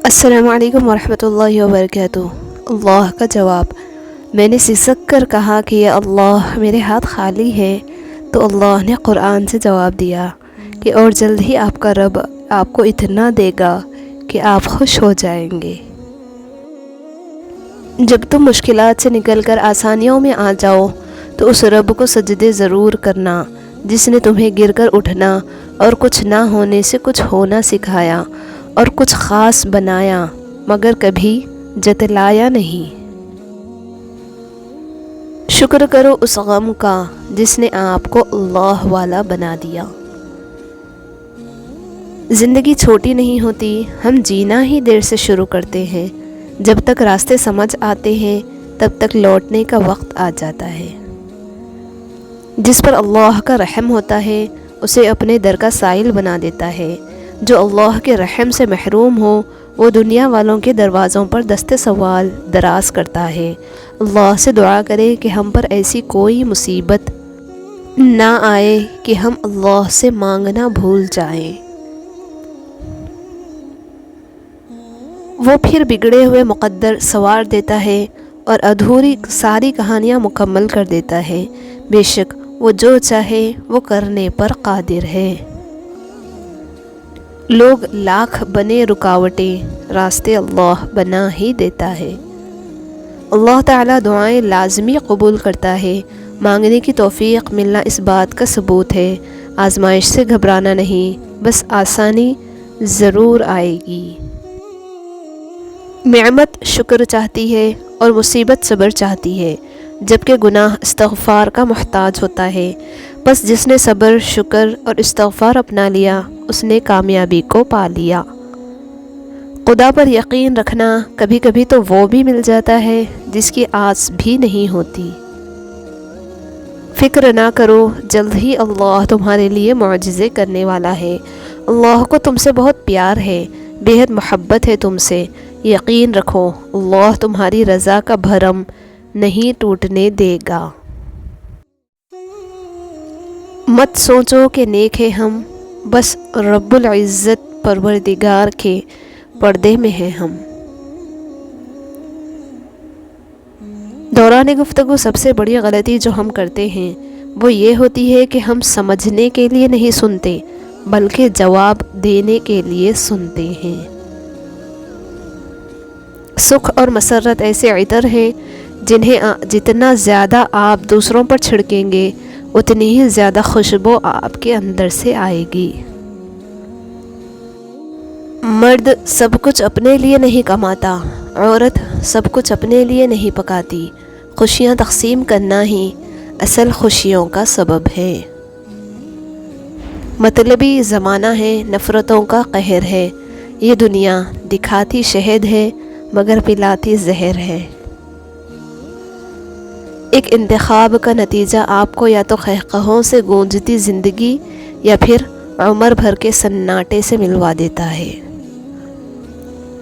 السلام علیکم ورحمۃ اللہ وبرکاتہ۔ اللہ کا جواب: میں نے سسک کر کہا کہ یا اللہ میرے ہاتھ خالی ہے، تو اللہ نے قرآن سے جواب دیا کہ اور جلد ہی آپ کا رب آپ کو اتنا دے گا کہ آپ خوش ہو جائیں گے۔ جب تم مشکلات سے نکل کر آسانیوں میں آ جاؤ تو اس رب کو سجدے ضرور کرنا جس نے تمہیں گر کر اٹھنا اور کچھ نہ ہونے سے کچھ ہونا سکھایا اور کچھ خاص بنایا مگر کبھی جتلایا نہیں۔ شکر کرو اس غم کا جس نے آپ کو اللہ والا بنا دیا۔ زندگی چھوٹی نہیں ہوتی، ہم جینا ہی دیر سے شروع کرتے ہیں۔ جب تک راستے سمجھ آتے ہیں تب تک لوٹنے کا وقت آ جاتا ہے۔ جس پر اللہ کا رحم ہوتا ہے اسے اپنے در کا سائل بنا دیتا ہے۔ جو اللہ کے رحم سے محروم ہو وہ دنیا والوں کے دروازوں پر دست سوال دراز کرتا ہے۔ اللہ سے دعا کرے کہ ہم پر ایسی کوئی مصیبت نہ آئے کہ ہم اللہ سے مانگنا بھول جائیں۔ وہ پھر بگڑے ہوئے مقدر سنوار دیتا ہے اور ادھوری ساری کہانیاں مکمل کر دیتا ہے۔ بے شک وہ جو چاہے وہ کرنے پر قادر ہے۔ لوگ لاکھ بنے رکاوٹیں، راستے اللہ بنا ہی دیتا ہے۔ اللہ تعالیٰ دعائیں لازمی قبول کرتا ہے۔ مانگنے کی توفیق ملنا اس بات کا ثبوت ہے۔ آزمائش سے گھبرانا نہیں، بس آسانی ضرور آئے گی۔ نعمت شکر چاہتی ہے اور مصیبت صبر چاہتی ہے، جبکہ گناہ استغفار کا محتاج ہوتا ہے۔ بس جس نے صبر، شکر اور استغفار اپنا لیا اس نے کامیابی کو پا لیا۔ خدا پر یقین رکھنا، کبھی کبھی تو وہ بھی مل جاتا ہے جس کی آس بھی نہیں ہوتی۔ فکر نہ کرو، جلد ہی اللہ تمہارے لیے معجزے کرنے والا ہے۔ اللہ کو تم سے بہت پیار ہے، بے حد محبت ہے تم سے۔ یقین رکھو اللہ تمہاری رضا کا بھرم نہیں ٹوٹنے دے گا۔ مت سوچو کہ نیک ہے ہم، بس رب العزت پروردگار کے پردے میں ہیں ہم۔ دوران گفتگو سب سے بڑی غلطی جو ہم کرتے ہیں وہ یہ ہوتی ہے کہ ہم سمجھنے کے لیے نہیں سنتے بلکہ جواب دینے کے لیے سنتے ہیں۔ سکھ اور مسرت ایسے عطر ہیں جنہیں جتنا زیادہ آپ دوسروں پر چھڑکیں گے اتنی ہی زیادہ خوشبو آپ کے اندر سے آئے گی۔ مرد سب کچھ اپنے لیے نہیں کماتا، عورت سب کچھ اپنے لیے نہیں پکاتی۔ خوشیاں تقسیم کرنا ہی اصل خوشیوں کا سبب ہے۔ مطلبی زمانہ ہے، نفرتوں کا قہر ہے۔ یہ دنیا دکھاتی شہد ہے مگر پلاتی زہر ہے۔ ایک انتخاب کا نتیجہ آپ کو یا تو قہقہوں سے گونجتی زندگی یا پھر عمر بھر کے سناٹے سے ملوا دیتا ہے۔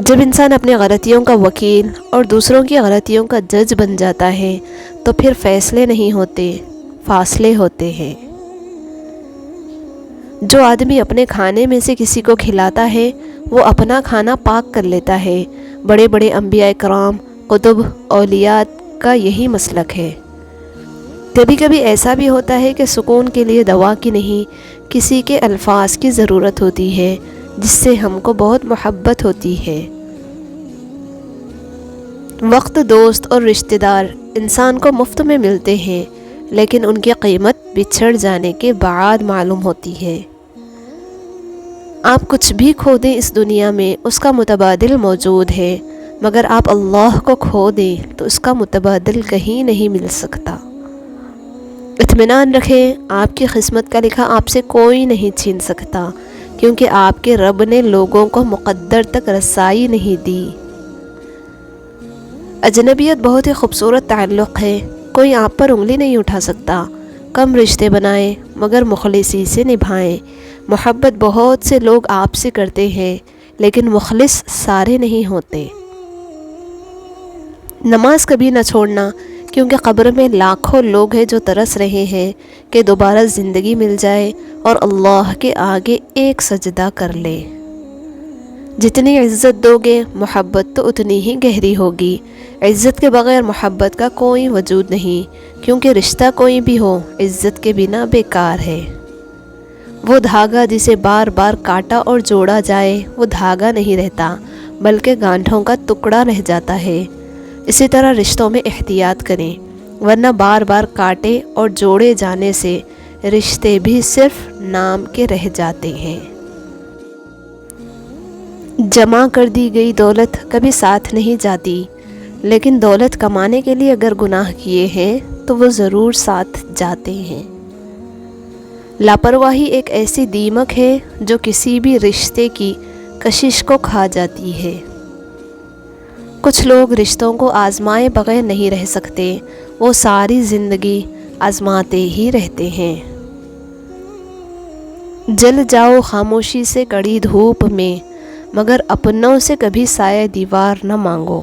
جب انسان اپنی غلطیوں کا وکیل اور دوسروں کی غلطیوں کا جج بن جاتا ہے تو پھر فیصلے نہیں ہوتے، فاصلے ہوتے ہیں۔ جو آدمی اپنے کھانے میں سے کسی کو کھلاتا ہے وہ اپنا کھانا پاک کر لیتا ہے۔ بڑے بڑے انبیاء کرام، قطب، اولیاء کا یہی مسلک ہے۔ کبھی کبھی ایسا بھی ہوتا ہے کہ سکون کے لیے دوا کی نہیں کسی کے الفاظ کی ضرورت ہوتی ہے جس سے ہم کو بہت محبت ہوتی ہے۔ وقت، دوست اور رشتہ دار انسان کو مفت میں ملتے ہیں لیکن ان کی قیمت بچھڑ جانے کے بعد معلوم ہوتی ہے۔ آپ کچھ بھی کھو دیں اس دنیا میں اس کا متبادل موجود ہے، مگر آپ اللہ کو کھو دیں تو اس کا متبادل کہیں نہیں مل سکتا۔ اطمینان رکھیں، آپ کی قسمت کا لکھا آپ سے کوئی نہیں چھین سکتا، کیونکہ آپ کے رب نے لوگوں کو مقدر تک رسائی نہیں دی۔ اجنبیت بہت ہی خوبصورت تعلق ہے، کوئی آپ پر انگلی نہیں اٹھا سکتا۔ کم رشتے بنائیں مگر مخلصی سے نبھائیں۔ محبت بہت سے لوگ آپ سے کرتے ہیں لیکن مخلص سارے نہیں ہوتے۔ نماز کبھی نہ چھوڑنا، کیونکہ قبر میں لاکھوں لوگ ہیں جو ترس رہے ہیں کہ دوبارہ زندگی مل جائے اور اللہ کے آگے ایک سجدہ کر لے۔ جتنی عزت دو گے محبت تو اتنی ہی گہری ہوگی۔ عزت کے بغیر محبت کا کوئی وجود نہیں، کیونکہ رشتہ کوئی بھی ہو عزت کے بنا بیکار ہے۔ وہ دھاگا جسے بار بار کاٹا اور جوڑا جائے وہ دھاگا نہیں رہتا، بلکہ گانٹھوں کا ٹکڑا رہ جاتا ہے۔ اسی طرح رشتوں میں احتیاط کریں، ورنہ بار بار کاٹے اور جوڑے جانے سے رشتے بھی صرف نام کے رہ جاتے ہیں۔ جمع کر دی گئی دولت کبھی ساتھ نہیں جاتی، لیکن دولت کمانے کے لیے اگر گناہ کیے ہیں تو وہ ضرور ساتھ جاتے ہیں۔ لاپرواہی ایک ایسی دیمک ہے جو کسی بھی رشتے کی کشش کو کھا جاتی ہے۔ کچھ لوگ رشتوں کو آزمائے بغیر نہیں رہ سکتے، وہ ساری زندگی آزماتے ہی رہتے ہیں۔ جل جاؤ خاموشی سے کڑی دھوپ میں، مگر اپنوں سے کبھی سایہ دیوار نہ مانگو۔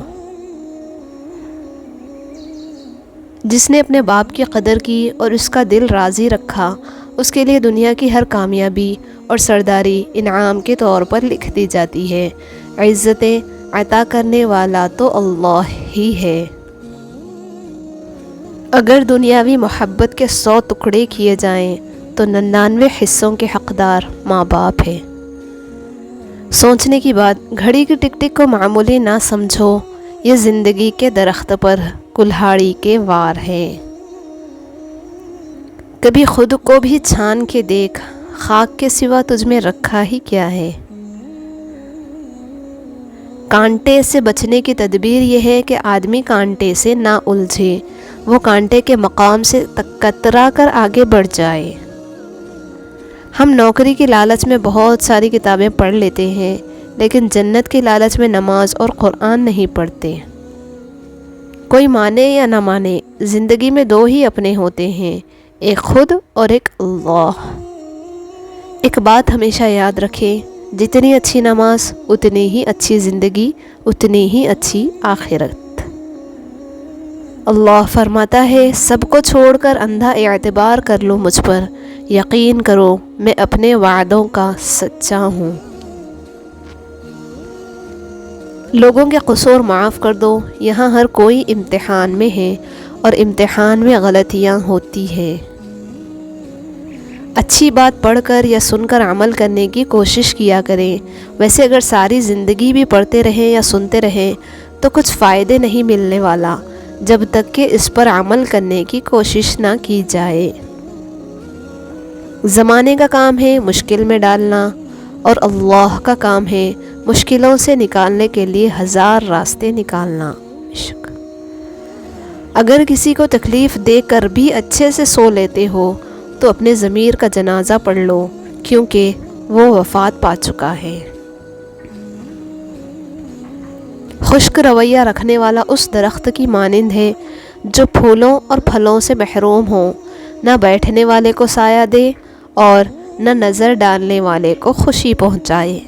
جس نے اپنے باپ کی قدر کی اور اس کا دل راضی رکھا، اس کے لیے دنیا کی ہر کامیابی اور سرداری انعام کے طور پر لکھ دی جاتی ہے۔ عزتیں عطا کرنے والا تو اللہ ہی ہے۔ اگر دنیاوی محبت کے 100 ٹکڑے کیے جائیں تو 99 حصوں کے حقدار ماں باپ ہے۔ سوچنے کی بات، گھڑی کی ٹک ٹک کو معمولی نہ سمجھو، یہ زندگی کے درخت پر کلہاڑی کے وار ہے۔ کبھی خود کو بھی چھان کے دیکھ، خاک کے سوا تجھ میں رکھا ہی کیا ہے۔ کانٹے سے بچنے کی تدبیر یہ ہے کہ آدمی کانٹے سے نہ الجھے، وہ کانٹے کے مقام سے کترا کر آگے بڑھ جائے۔ ہم نوکری کی لالچ میں بہت ساری کتابیں پڑھ لیتے ہیں، لیکن جنت کی لالچ میں نماز اور قرآن نہیں پڑھتے۔ کوئی مانے یا نہ مانے، زندگی میں 2 ہی اپنے ہوتے ہیں، ایک خود اور ایک اللہ۔ ایک بات ہمیشہ یاد رکھیں، جتنی اچھی نماز اتنی ہی اچھی زندگی، اتنی ہی اچھی آخرت۔ اللہ فرماتا ہے، سب کو چھوڑ کر اندھا اعتبار کر لو مجھ پر، یقین کرو میں اپنے وعدوں کا سچا ہوں۔ لوگوں کے قصور معاف کر دو، یہاں ہر کوئی امتحان میں ہے اور امتحان میں غلطیاں ہوتی ہے۔ اچھی بات پڑھ کر یا سن کر عمل کرنے کی کوشش کیا کریں، ویسے اگر ساری زندگی بھی پڑھتے رہیں یا سنتے رہیں تو کچھ فائدے نہیں ملنے والا جب تک کہ اس پر عمل کرنے کی کوشش نہ کی جائے۔ زمانے کا کام ہے مشکل میں ڈالنا، اور اللہ کا کام ہے مشکلوں سے نکالنے کے لیے 1000 راستے نکالنا۔ اگر کسی کو تکلیف دے کر بھی اچھے سے سو لیتے ہو تو اپنے ضمیر کا جنازہ پڑھ لو، کیونکہ وہ وفات پا چکا ہے۔ خشک رویہ رکھنے والا اس درخت کی مانند ہے جو پھولوں اور پھلوں سے محروم ہو، نہ بیٹھنے والے کو سایہ دے اور نہ نظر ڈالنے والے کو خوشی پہنچائے۔